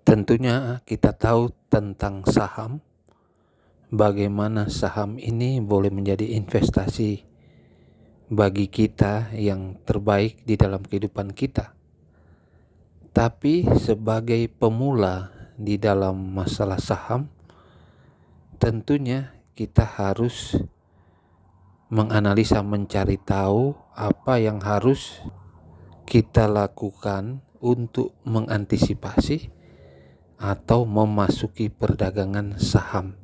Tentunya kita tahu tentang saham, bagaimana saham ini boleh menjadi investasi bagi kita yang terbaik di dalam kehidupan kita. Tapi sebagai pemula di dalam masalah saham, tentunya kita harus menganalisa, mencari tahu apa yang harus kita lakukan untuk mengantisipasi atau memasuki perdagangan saham.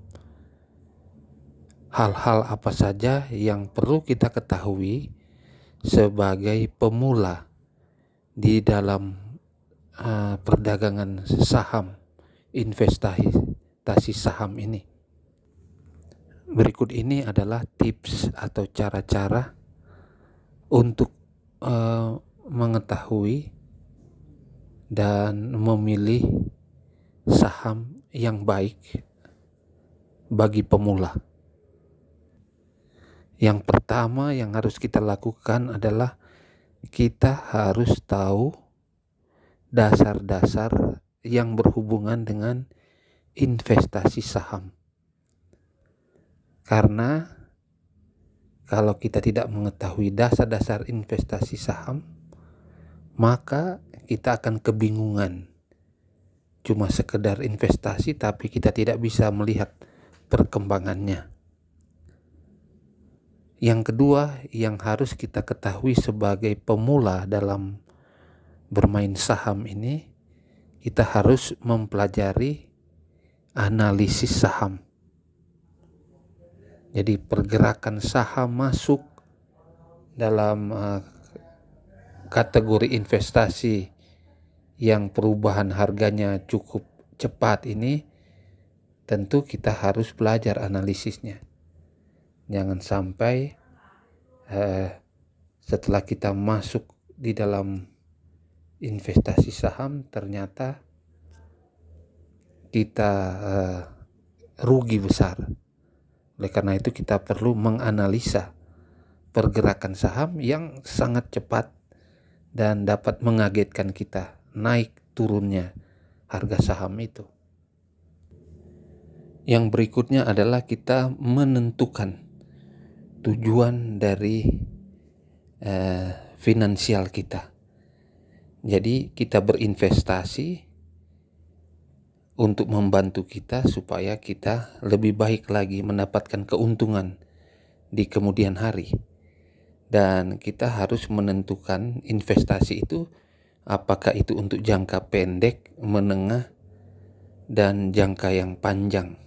Hal-hal apa saja yang perlu kita ketahui sebagai pemula di dalam perdagangan saham, investasi saham ini. Berikut ini adalah tips atau cara-cara untuk mengetahui dan memilih saham yang baik bagi pemula. Yang pertama yang harus kita lakukan adalah kita harus tahu dasar-dasar yang berhubungan dengan investasi saham. Karena kalau kita tidak mengetahui dasar-dasar investasi saham, maka kita akan kebingungan. Cuma sekedar investasi tapi kita tidak bisa melihat perkembangannya. Yang kedua yang harus kita ketahui sebagai pemula dalam bermain saham ini, kita harus mempelajari analisis saham. Jadi pergerakan saham masuk dalam kategori investasi yang perubahan harganya cukup cepat ini, tentu kita harus belajar analisisnya. Jangan sampai setelah kita masuk di dalam investasi saham ternyata kita rugi besar. Oleh karena itu kita perlu menganalisa pergerakan saham yang sangat cepat dan dapat mengagetkan kita, naik turunnya harga saham itu. Yang berikutnya adalah kita menentukan tujuan dari finansial kita. Jadi kita berinvestasi untuk membantu kita supaya kita lebih baik lagi mendapatkan keuntungan di kemudian hari. Dan kita harus menentukan investasi itu apakah itu untuk jangka pendek, menengah, dan jangka yang panjang.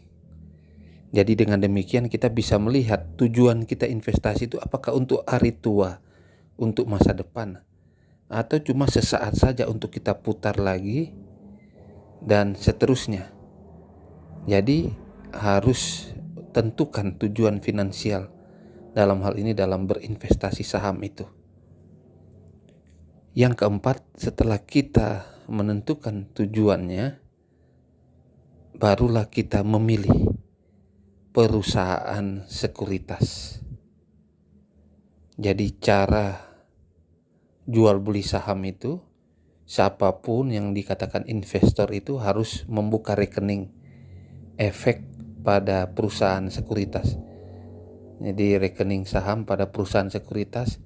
Jadi dengan demikian kita bisa melihat tujuan kita investasi itu apakah untuk hari tua, untuk masa depan, atau cuma sesaat saja untuk kita putar lagi dan seterusnya. Jadi harus tentukan tujuan finansial dalam hal ini dalam berinvestasi saham itu. Yang keempat, setelah kita menentukan tujuannya, barulah kita memilih perusahaan sekuritas. Jadi cara jual beli saham itu, siapapun yang dikatakan investor itu harus membuka rekening efek pada perusahaan sekuritas. Jadi rekening saham pada perusahaan sekuritas,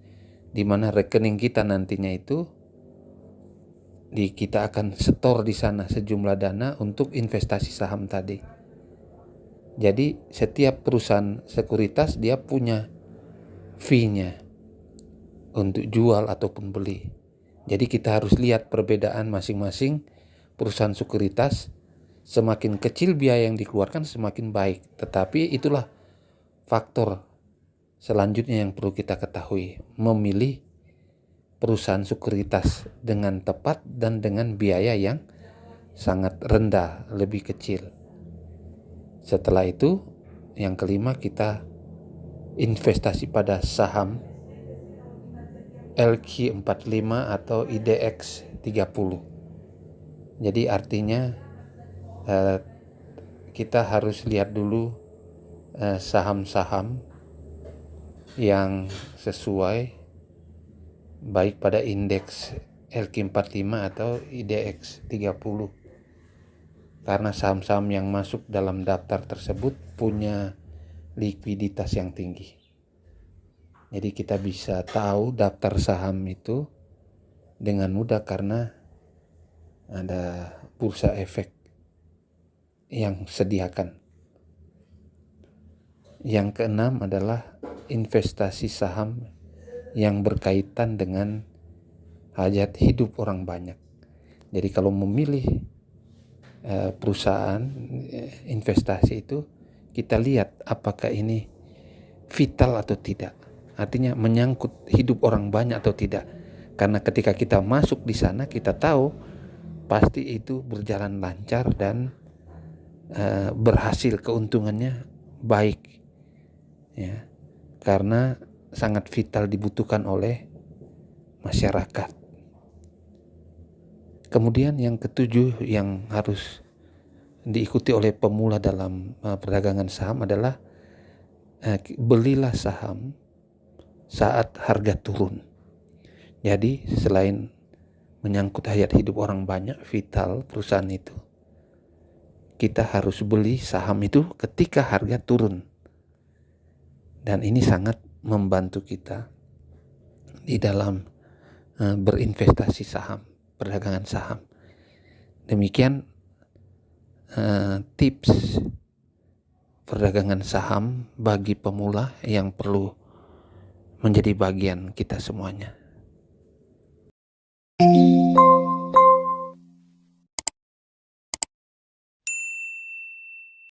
di mana rekening kita nantinya itu kita akan setor di sana sejumlah dana untuk investasi saham tadi. Jadi setiap perusahaan sekuritas dia punya fee-nya untuk jual ataupun beli. Jadi kita harus lihat perbedaan masing-masing perusahaan sekuritas. Semakin kecil biaya yang dikeluarkan semakin baik. Tetapi itulah faktor selanjutnya yang perlu kita ketahui. Memilih perusahaan sekuritas dengan tepat dan dengan biaya yang sangat rendah, lebih kecil. Setelah itu, yang kelima kita investasi pada saham LQ45 atau IDX 30. Jadi artinya kita harus lihat dulu saham-saham yang sesuai baik pada indeks LQ45 atau IDX 30. karena saham-saham yang masuk dalam daftar tersebut punya likuiditas yang tinggi. Jadi kita bisa tahu daftar saham itu dengan mudah karena ada bursa efek yang sediakan. Yang keenam adalah investasi saham yang berkaitan dengan hajat hidup orang banyak. Jadi kalau memilih perusahaan investasi itu, kita lihat apakah ini vital atau tidak. Artinya menyangkut hidup orang banyak atau tidak. Karena ketika kita masuk di sana, kita tahu pasti itu berjalan lancar dan berhasil, keuntungannya baik, ya, karena sangat vital dibutuhkan oleh masyarakat. Kemudian yang ketujuh yang harus diikuti oleh pemula dalam perdagangan saham adalah belilah saham saat harga turun. Jadi selain menyangkut hayat hidup orang banyak, vital perusahaan itu, kita harus beli saham itu ketika harga turun. Dan ini sangat membantu kita di dalam berinvestasi saham, perdagangan saham. Demikian tips perdagangan saham bagi pemula yang perlu menjadi bagian kita semuanya.